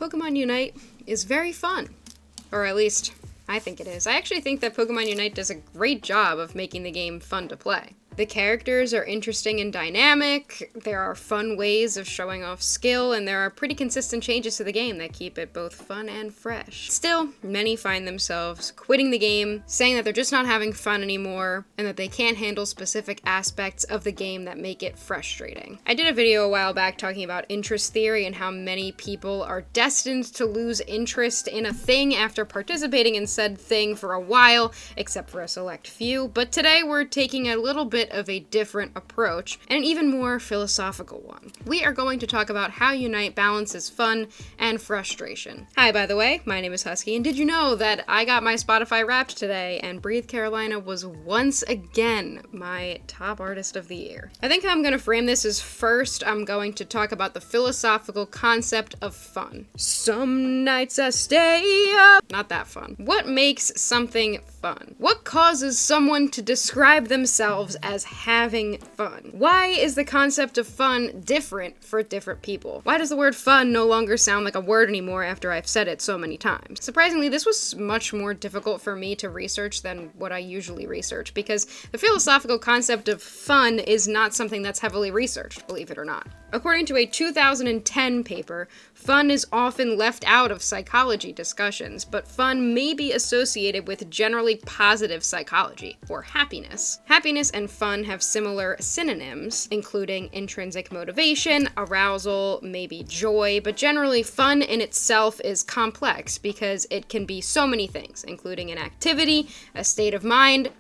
Pokemon Unite is very fun. Or at least, I think it is. I actually think that Pokemon Unite does a great job of making the game fun to play. The characters are interesting and dynamic, there are fun ways of showing off skill, and there are pretty consistent changes to the game that keep it both fun and fresh. Still, many find themselves quitting the game, saying that they're just not having fun anymore, and that they can't handle specific aspects of the game that make it frustrating. I did a video a while back talking about interest theory and how many people are destined to lose interest in a thing after participating in said thing for a while, except for a select few, but today we're taking a little bit of a different approach, and an even more philosophical one. We are going to talk about how Unite balances fun and frustration. Hi, by the way, my name is Husky, and did you know that I got my Spotify Wrapped today, and Breathe Carolina was once again my top artist of the year. I think how I'm going to frame this is first, I'm going to talk about the philosophical concept of fun. Some nights I stay up. Not that fun. What makes something fun? What causes someone to describe themselves as having fun? Why is the concept of fun different for different people? Why does the word fun no longer sound like a word anymore after I've said it so many times? Surprisingly, this was much more difficult for me to research than what I usually research, because the philosophical concept of fun is not something that's heavily researched, believe it or not. According to a 2010 paper, fun is often left out of psychology discussions, but fun may be associated with generally positive psychology, or happiness. Happiness and fun have similar synonyms, including intrinsic motivation, arousal, maybe joy, but generally fun in itself is complex because it can be so many things, including an activity, a state of mind,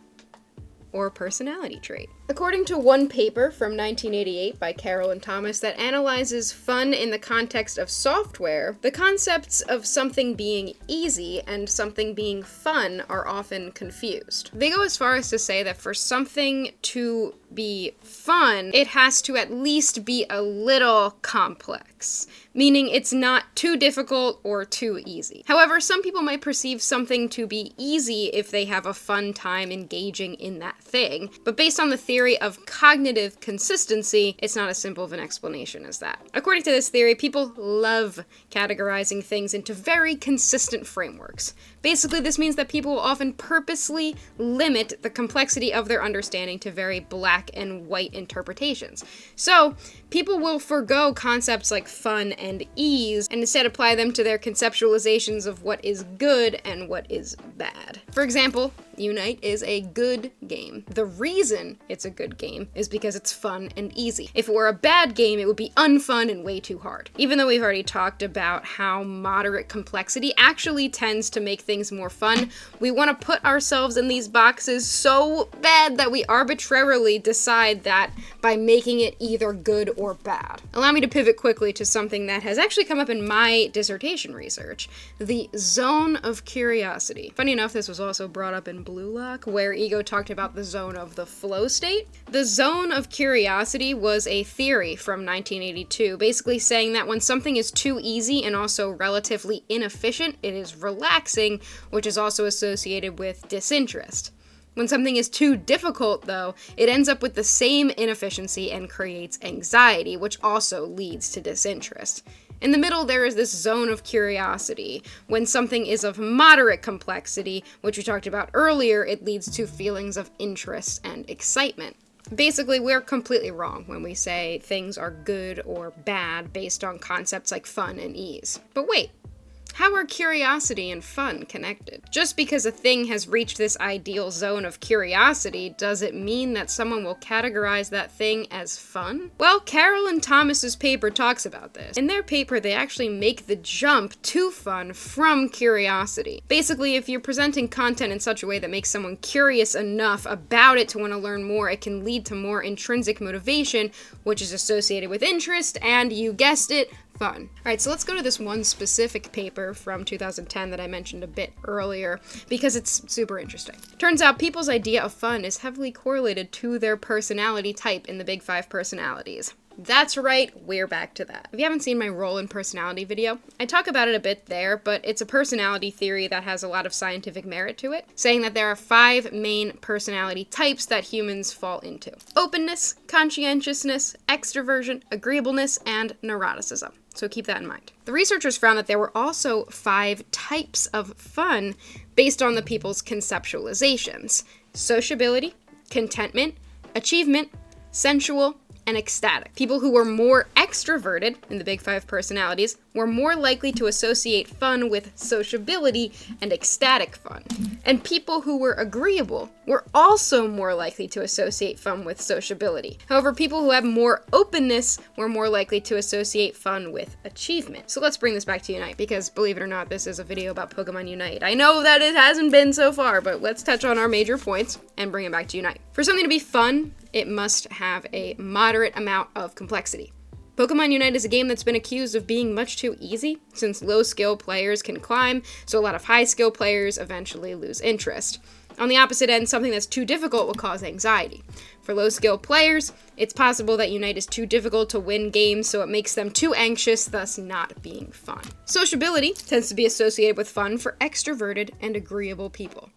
or personality trait. According to one paper from 1988 by Carroll and Thomas that analyzes fun in the context of software, the concepts of something being easy and something being fun are often confused. They go as far as to say that for something to be fun, it has to at least be a little complex, meaning it's not too difficult or too easy. However, some people might perceive something to be easy if they have a fun time engaging in that thing, but based on the theory of cognitive consistency, it's not as simple of an explanation as that. According to this theory, people love categorizing things into very consistent frameworks. Basically, this means that people will often purposely limit the complexity of their understanding to very black and white interpretations. So, people will forego concepts like fun and ease and instead apply them to their conceptualizations of what is good and what is bad. For example, Unite is a good game. The reason it's a good game is because it's fun and easy. If it were a bad game, it would be unfun and way too hard. Even though we've already talked about how moderate complexity actually tends to make things more fun, we want to put ourselves in these boxes so bad that we arbitrarily decide that by making it either good or bad. Allow me to pivot quickly to something that has actually come up in my dissertation research, the zone of curiosity. Funny enough, this was also brought up in Blue Lock, where Ego talked about the zone of the flow state. The zone of curiosity was a theory from 1982, basically saying that when something is too easy and also relatively inefficient, it is relaxing, which is also associated with disinterest. When something is too difficult, though, it ends up with the same inefficiency and creates anxiety, which also leads to disinterest. In the middle, there is this zone of curiosity. When something is of moderate complexity, which we talked about earlier, it leads to feelings of interest and excitement. Basically, we're completely wrong when we say things are good or bad based on concepts like fun and ease. But wait. How are curiosity and fun connected? Just because a thing has reached this ideal zone of curiosity, does it mean that someone will categorize that thing as fun? Well, Carroll and Thomas's paper talks about this. In their paper, they actually make the jump to fun from curiosity. Basically, if you're presenting content in such a way that makes someone curious enough about it to want to learn more, it can lead to more intrinsic motivation, which is associated with interest, and you guessed it, fun. Alright, so let's go to this one specific paper from 2010 that I mentioned a bit earlier, because it's super interesting. Turns out people's idea of fun is heavily correlated to their personality type in the Big 5 personalities. That's right, we're back to that. If you haven't seen my role in personality video, I talk about it a bit there, but it's a personality theory that has a lot of scientific merit to it, saying that there are 5 main personality types that humans fall into: openness, conscientiousness, extroversion, agreeableness, and neuroticism. so keep that in mind. The researchers found that there were also 5 types of fun based on the people's conceptualizations: sociability, contentment, achievement, sensual, and ecstatic. People who were more extroverted in the big 5 personalities were more likely to associate fun with sociability and ecstatic fun. And people who were agreeable were also more likely to associate fun with sociability. However, people who have more openness were more likely to associate fun with achievement. So let's bring this back to Unite, because believe it or not, this is a video about Pokemon Unite. I know that it hasn't been so far, but let's touch on our major points and bring it back to Unite. For something to be fun, it must have a moderate amount of complexity. Pokemon Unite is a game that's been accused of being much too easy, since low-skill players can climb, so a lot of high-skill players eventually lose interest. On the opposite end, something that's too difficult will cause anxiety. For low-skill players, it's possible that Unite is too difficult to win games, so it makes them too anxious, thus not being fun. Sociability tends to be associated with fun for extroverted and agreeable people.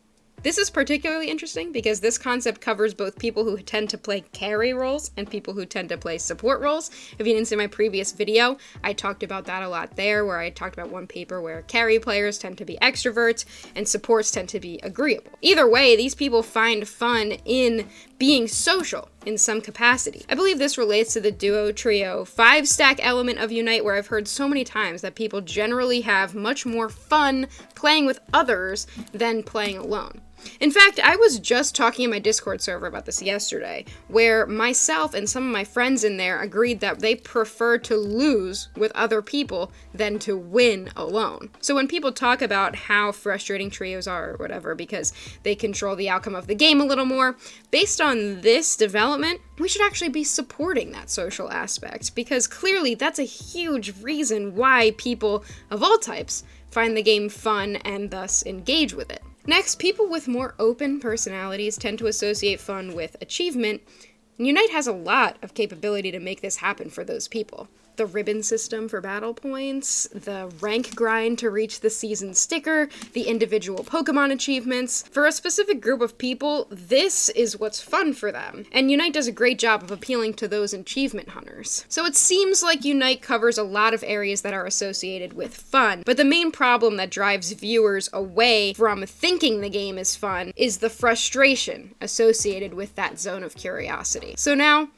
This is particularly interesting because this concept covers both people who tend to play carry roles and people who tend to play support roles. If you didn't see my previous video, I talked about that a lot there, where I talked about one paper where carry players tend to be extroverts and supports tend to be agreeable. Either way, these people find fun in being social in some capacity. I believe this relates to the duo, trio, 5-stack element of Unite, where I've heard so many times that people generally have much more fun playing with others than playing alone. In fact, I was just talking in my Discord server about this yesterday, where myself and some of my friends in there agreed that they prefer to lose with other people than to win alone. So when people talk about how frustrating trios are or whatever because they control the outcome of the game a little more, based on this development, we should actually be supporting that social aspect, because clearly that's a huge reason why people of all types find the game fun and thus engage with it. Next, people with more open personalities tend to associate fun with achievement, and Unite has a lot of capability to make this happen for those people. The ribbon system for battle points, the rank grind to reach the season sticker, the individual Pokemon achievements. For a specific group of people, this is what's fun for them, and Unite does a great job of appealing to those achievement hunters. So it seems like Unite covers a lot of areas that are associated with fun, but the main problem that drives viewers away from thinking the game is fun is the frustration associated with that zone of curiosity. So now,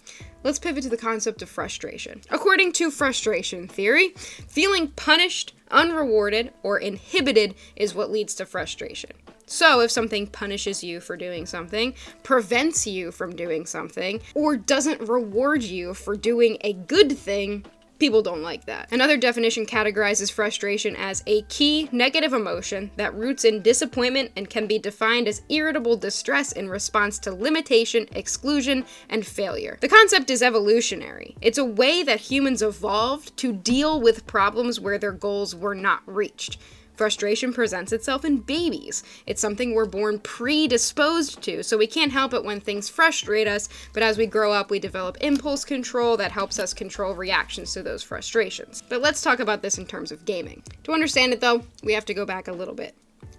let's pivot to the concept of frustration. According to frustration theory, feeling punished, unrewarded, or inhibited is what leads to frustration. So if something punishes you for doing something, prevents you from doing something, or doesn't reward you for doing a good thing, people don't like that. Another definition categorizes frustration as a key negative emotion that roots in disappointment and can be defined as irritable distress in response to limitation, exclusion, and failure. The concept is evolutionary. It's a way that humans evolved to deal with problems where their goals were not reached. Frustration presents itself in babies. It's something we're born predisposed to, so we can't help it when things frustrate us, but as we grow up, we develop impulse control that helps us control reactions to those frustrations. But let's talk about this in terms of gaming. To understand it though, we have to go back a little bit.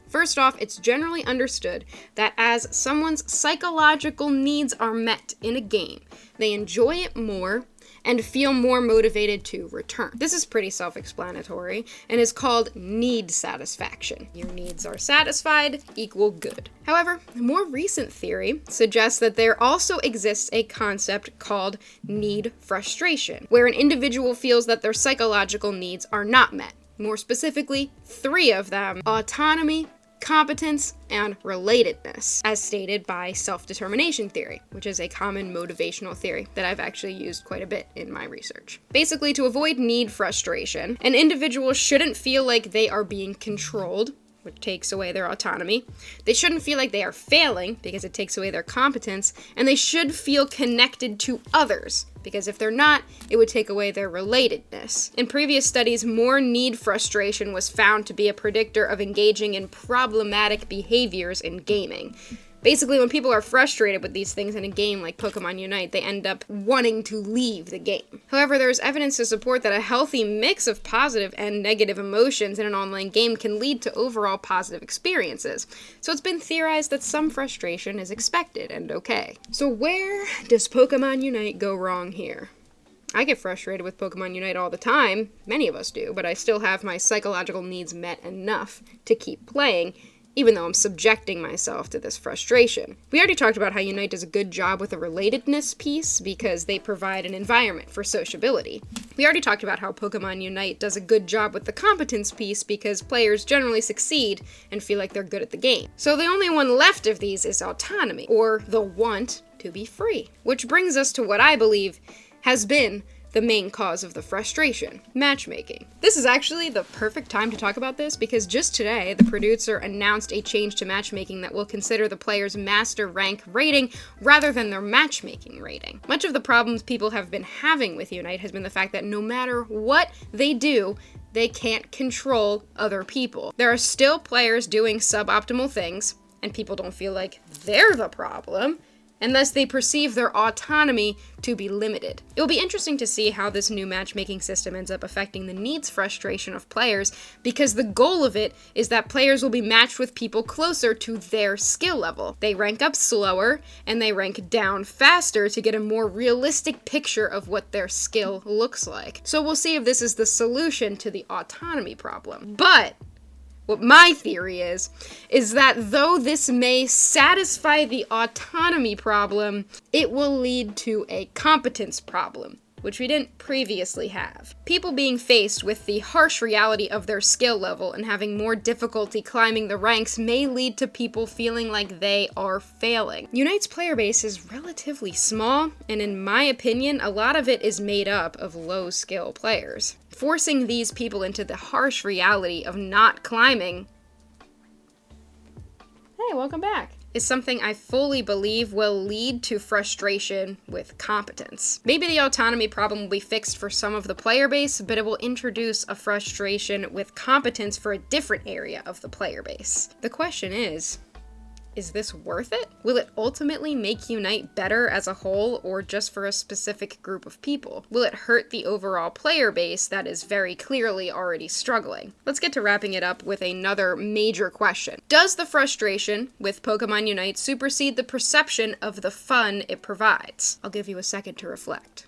First off, it's generally understood that as someone's psychological needs are met in a game, they enjoy it more and feel more motivated to return. This is pretty self-explanatory and is called need satisfaction. Your needs are satisfied equal good. However, more recent theory suggests that there also exists a concept called need frustration, where an individual feels that their psychological needs are not met. More specifically, 3 of them: autonomy, competence, and relatedness, as stated by self-determination theory, which is a common motivational theory that I've actually used quite a bit in my research. Basically, to avoid need frustration, an individual shouldn't feel like they are being controlled, which takes away their autonomy. They shouldn't feel like they are failing, because it takes away their competence, and they should feel connected to others, because if they're not, it would take away their relatedness. In previous studies, more need frustration was found to be a predictor of engaging in problematic behaviors in gaming. Basically, when people are frustrated with these things in a game like Pokemon Unite, they end up wanting to leave the game. However, there is evidence to support that a healthy mix of positive and negative emotions in an online game can lead to overall positive experiences. So it's been theorized that some frustration is expected and okay. So where does Pokemon Unite go wrong here? I get frustrated with Pokemon Unite all the time. Many of us do, but I still have my psychological needs met enough to keep playing, even though I'm subjecting myself to this frustration. We already talked about how Unite does a good job with the relatedness piece because they provide an environment for sociability. We already talked about how Pokemon Unite does a good job with the competence piece because players generally succeed and feel like they're good at the game. So the only one left of these is autonomy, or the want to be free. Which brings us to what I believe has been the main cause of the frustration: matchmaking. This is actually the perfect time to talk about this because just today, the producer announced a change to matchmaking that will consider the player's master rank rating rather than their matchmaking rating. Much of the problems people have been having with Unite has been the fact that no matter what they do, they can't control other people. There are still players doing suboptimal things, and people don't feel like they're the problem, and thus they perceive their autonomy to be limited. It will be interesting to see how this new matchmaking system ends up affecting the needs frustration of players, because the goal of it is that players will be matched with people closer to their skill level. They rank up slower, and they rank down faster to get a more realistic picture of what their skill looks like. So we'll see if this is the solution to the autonomy problem. But what my theory is that though this may satisfy the autonomy problem, it will lead to a competence problem, which we didn't previously have. People being faced with the harsh reality of their skill level and having more difficulty climbing the ranks may lead to people feeling like they are failing. Unite's player base is relatively small, and in my opinion, a lot of it is made up of low-skill players. Forcing these people into the harsh reality of not climbing— Hey, welcome back— is something I fully believe will lead to frustration with competence. Maybe the autonomy problem will be fixed for some of the player base, but it will introduce a frustration with competence for a different area of the player base. The question is this worth it? Will it ultimately make Unite better as a whole, or just for a specific group of people? Will it hurt the overall player base that is very clearly already struggling? Let's get to wrapping it up with another major question. Does the frustration with Pokemon Unite supersede the perception of the fun it provides? I'll give you a second to reflect.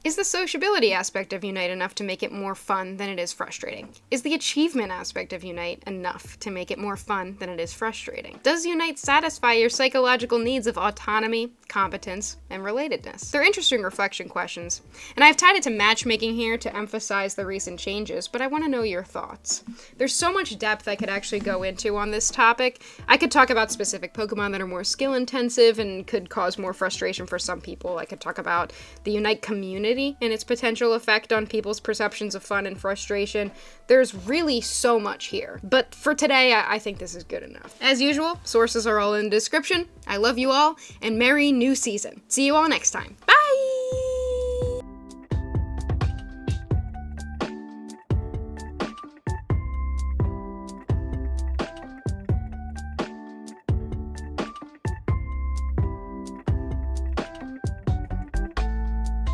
Is the sociability aspect of Unite enough to make it more fun than it is frustrating? Is the achievement aspect of Unite enough to make it more fun than it is frustrating? Does Unite satisfy your psychological needs of autonomy, competence, and relatedness? They're interesting reflection questions, and I've tied it to matchmaking here to emphasize the recent changes, but I want to know your thoughts. There's so much depth I could actually go into on this topic. I could talk about specific Pokemon that are more skill-intensive and could cause more frustration for some people. I could talk about the Unite community and its potential effect on people's perceptions of fun and frustration. There's really so much here. But for today, I think this is good enough. As usual, sources are all in the description. I love you all, and merry new season. See you all next time. Bye!